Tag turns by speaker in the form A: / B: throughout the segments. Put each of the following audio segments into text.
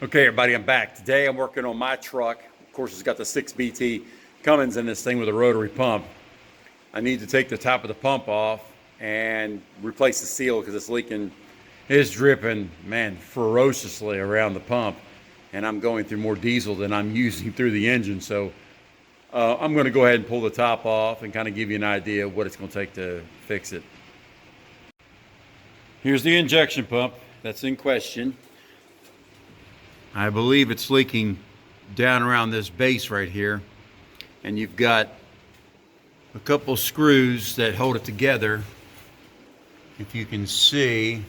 A: Okay, everybody, I'm back. Today I'm working on my truck. Of course, it's got the 6BT Cummins in this thing with a rotary pump. I need to take the top of the pump off and replace the seal because it's leaking. It's dripping, man, ferociously around the pump. And I'm going through more diesel than I'm using through the engine. So I'm going to go ahead and pull the top off and kind of give you an idea of what it's going to take to fix it. Here's the injection pump that's in question. I believe it's leaking down around this base right here, and you've got a couple screws that hold it together. If you can see,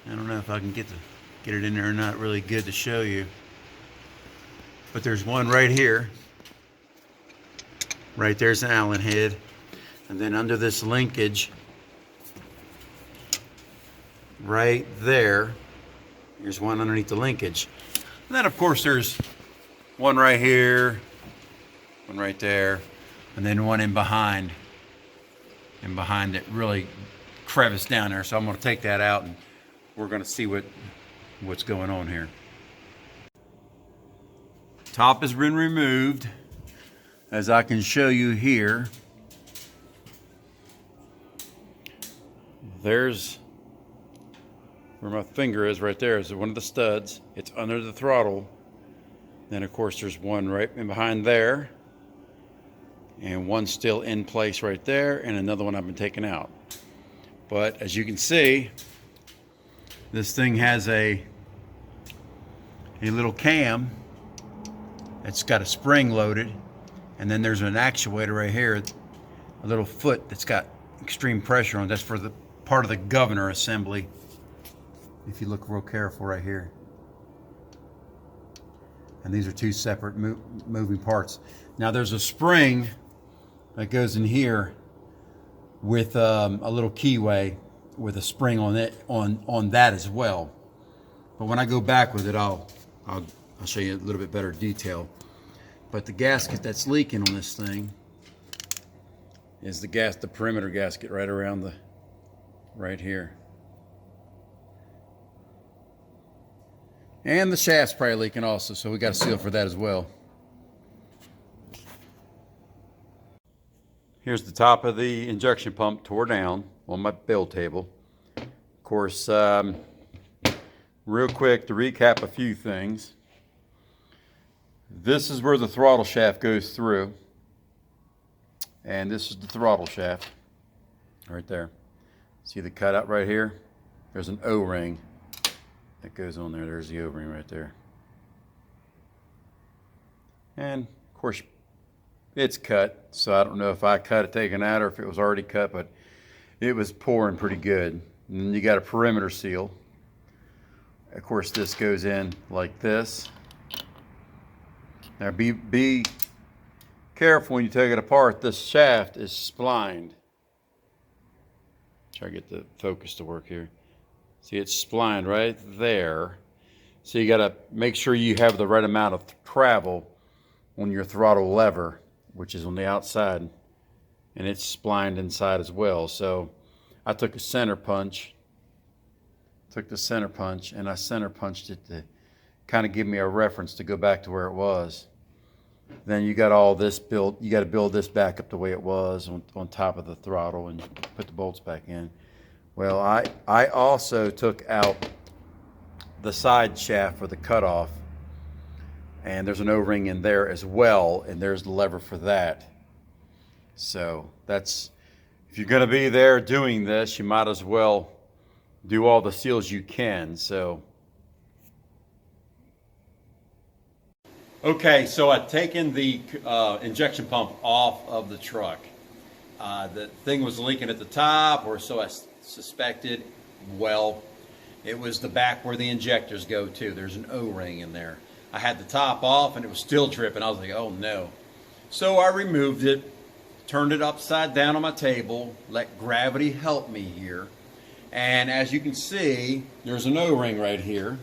A: I don't know if I can get it in there or not really good to show you, but there's one right here. Right there's an Allen head, and then under this linkage right there's one underneath the linkage. And then of course there's one right here, one right there, and then one in behind. And behind it really crevice down there. So I'm going to take that out and we're going to see what's going on here. Top has been removed, as I can show you here. There's where my finger is right there is one of the studs. It's under the throttle. Then of course there's one right in behind there, and one still in place right there, and another one I've been taking out. But as you can see, this thing has a little cam. It's got a spring loaded, and then there's an actuator right here, a little foot that's got extreme pressure on. That's for the part of the governor assembly. If you look real careful right here. And these are two separate moving parts. Now there's a spring that goes in here with a little keyway with a spring on it on that as well. But when I go back with it, I'll show you a little bit better detail. But the gasket that's leaking on this thing is the perimeter gasket right around right here. And the shaft's probably leaking also, so we got a seal for that as well. Here's the top of the injection pump tore down on my build table. Of course, real quick to recap a few things. This is where the throttle shaft goes through. And this is the throttle shaft right there. See the cutout right here? There's an O-ring that goes on there. There's the O-ring right there. And of course it's cut, so I don't know if I cut it taken out or if it was already cut, but it was pouring pretty good. And then you got a perimeter seal. Of course this goes in like this. Now be careful when you take it apart. This shaft is splined. Try to get the focus to work here. See, it's splined right there. So you got to make sure you have the right amount of travel on your throttle lever, which is on the outside, and it's splined inside as well. So I took a center punch, and I center punched it to kind of give me a reference to go back to where it was. Then you got all this built. You got to build this back up the way it was on top of the throttle and put the bolts back in. Well, I also took out the side shaft for the cutoff, and there's an O-ring in there as well, and there's the lever for that. So that's, if you're going to be there doing this, you might as well do all the seals you can. So okay, so I've taken the injection pump off of the truck. The thing was leaking at the top, or so I suspected. Well, it was the back where the injectors go to. There's an O-ring in there. I had the top off and it was still dripping. I was like, oh no. So I removed it, turned it upside down on my table, let gravity help me here. And as you can see, there's an O-ring right here.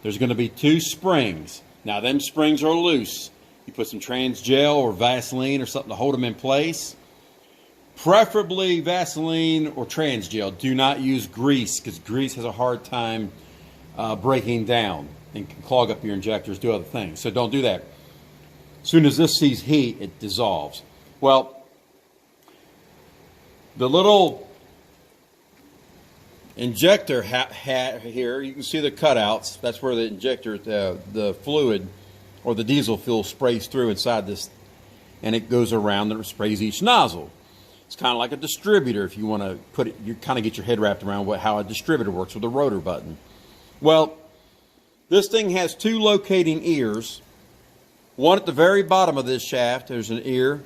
A: There's going to be two springs. Now them springs are loose. You put some trans gel or Vaseline or something to hold them in place. Preferably Vaseline or trans gel. Do not use grease, because grease has a hard time breaking down and can clog up your injectors, do other things. So don't do that. As soon as this sees heat, it dissolves. Well, the little injector hat here, you can see the cutouts. That's where the injector, the fluid or the diesel fuel sprays through inside this, and it goes around and it sprays each nozzle. It's kind of like a distributor if you want to put it, you kind of get your head wrapped around how a distributor works with a rotor button. Well, this thing has two locating ears. One at the very bottom of this shaft, there's an ear,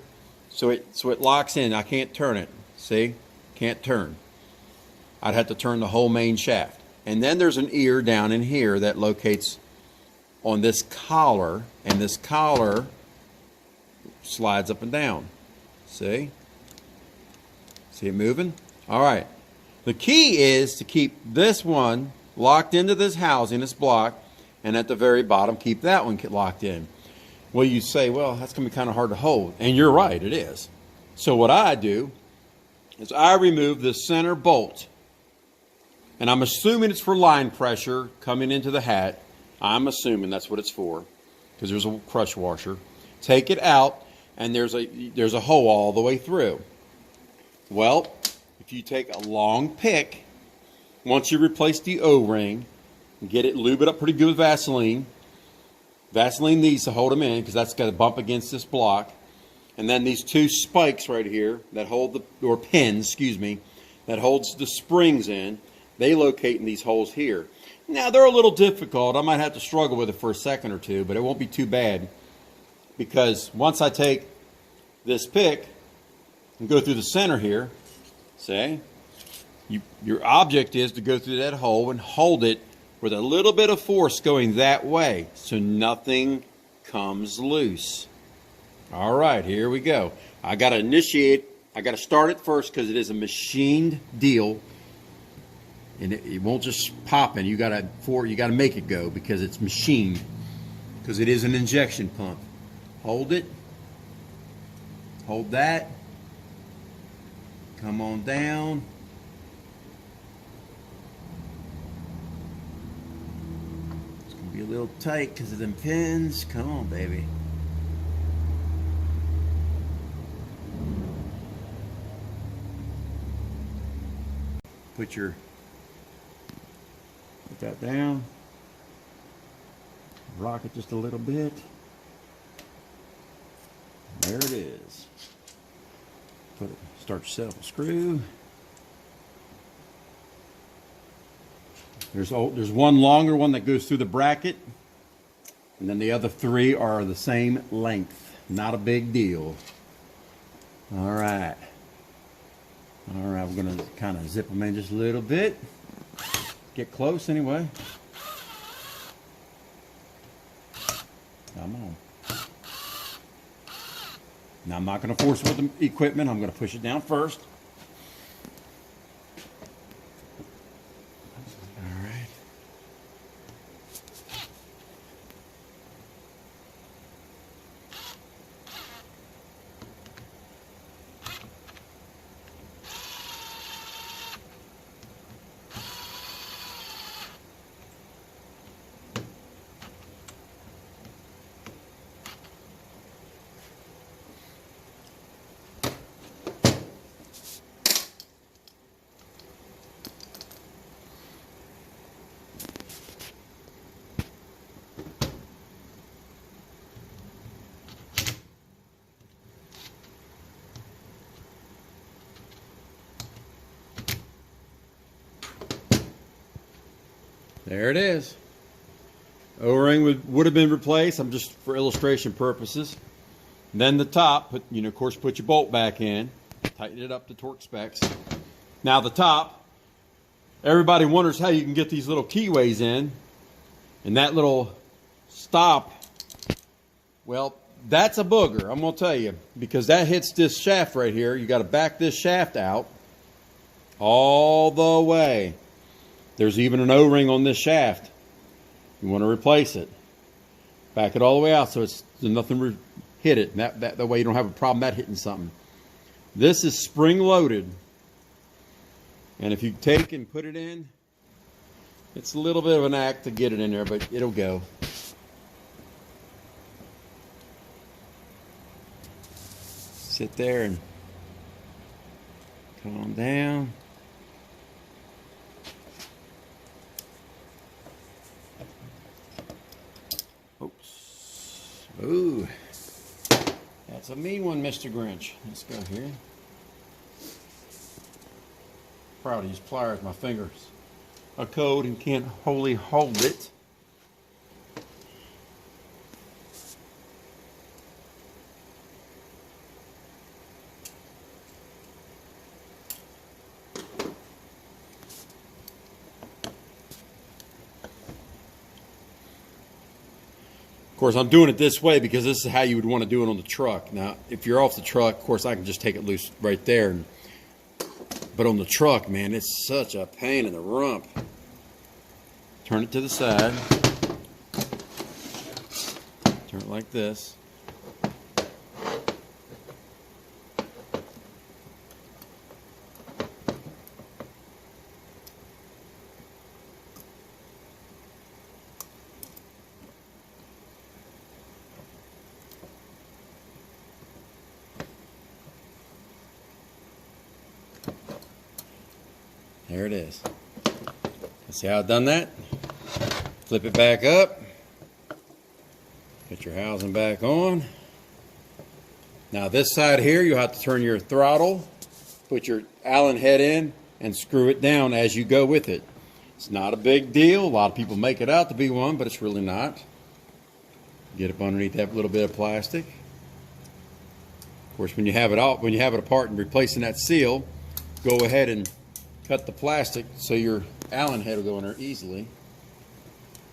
A: so it locks in. I can't turn it. See? Can't turn. I'd have to turn the whole main shaft. And then there's an ear down in here that locates on this collar, and this collar slides up and down. See? See it moving? All right. The key is to keep this one locked into this housing, this block, and at the very bottom, keep that one locked in. Well, you say, well, that's going to be kind of hard to hold. And you're right, it is. So what I do is I remove the center bolt. And I'm assuming it's for line pressure coming into the hat. I'm assuming that's what it's for, because there's a crush washer. Take it out, and there's a hole all the way through. Well, if you take a long pick, once you replace the O-ring, get it, lube it up pretty good with Vaseline. Vaseline needs to hold them in because that's got to bump against this block. And then these two spikes right here that hold the, or pins, excuse me, that holds the springs in, they locate in these holes here. Now, they're a little difficult. I might have to struggle with it for a second or two, but it won't be too bad, because once I take this pick and go through the center here, see, your object is to go through that hole and hold it with a little bit of force going that way so nothing comes loose. All right, here we go. I got to initiate, I got to start it first because it is a machined deal. And it won't just pop in. You gotta make it go because it's machined. Because it is an injection pump. Hold it. Hold that. Come on down. It's gonna be a little tight because of them pins. Come on, baby. Put that down, rock it just a little bit. There it is. Start yourself a screw. There's one longer one that goes through the bracket, and then the other three are the same length. Not a big deal. All right. All right, we're gonna kind of zip them in just a little bit. Get close anyway. Come on. Now I'm not going to force it with the equipment. I'm going to push it down first. All right. There it is. O-ring would have been replaced. I'm just for illustration purposes. And then the top, of course, put your bolt back in, tighten it up to torque specs. Now the top, everybody wonders how you can get these little keyways in, and that little stop. Well, that's a booger, I'm gonna tell you, because that hits this shaft right here. You got to back this shaft out all the way. There's even an O-ring on this shaft. You want to replace it. Back it all the way out so there's nothing hit it. That way you don't have a problem that hitting something. This is spring loaded. And if you take and put it in, It's a little bit of an act to get it in there, but it'll go. Sit there and calm down. Oops. Ooh. That's a mean one, Mr. Grinch. Let's go here. Proud of these pliers. My fingers are cold and can't wholly hold it. Of course, I'm doing it this way because this is how you would want to do it on the truck. Now, if you're off the truck, of course, I can just take it loose right there. But on the truck, man, it's such a pain in the rump. Turn it to the side. Turn it like this. There it is. See how I've done that? Flip it back up. Get your housing back on. Now this side here, you'll have to turn your throttle, put your Allen head in, and screw it down as you go with it. It's not a big deal. A lot of people make it out to be one, but it's really not. Get up underneath that little bit of plastic. Of course, when you have it out, when you have it apart and replacing that seal, go ahead and cut the plastic so your Allen head will go in there easily.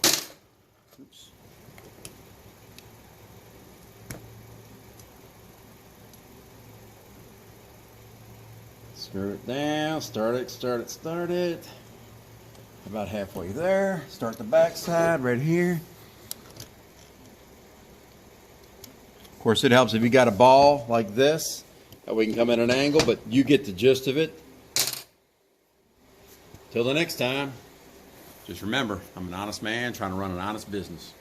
A: Oops. Screw it down, start it. About halfway there. Start the back side right here. Of course, it helps if you got a ball like this, that we can come at an angle, but you get the gist of it. Till the next time, just remember, I'm an honest man trying to run an honest business.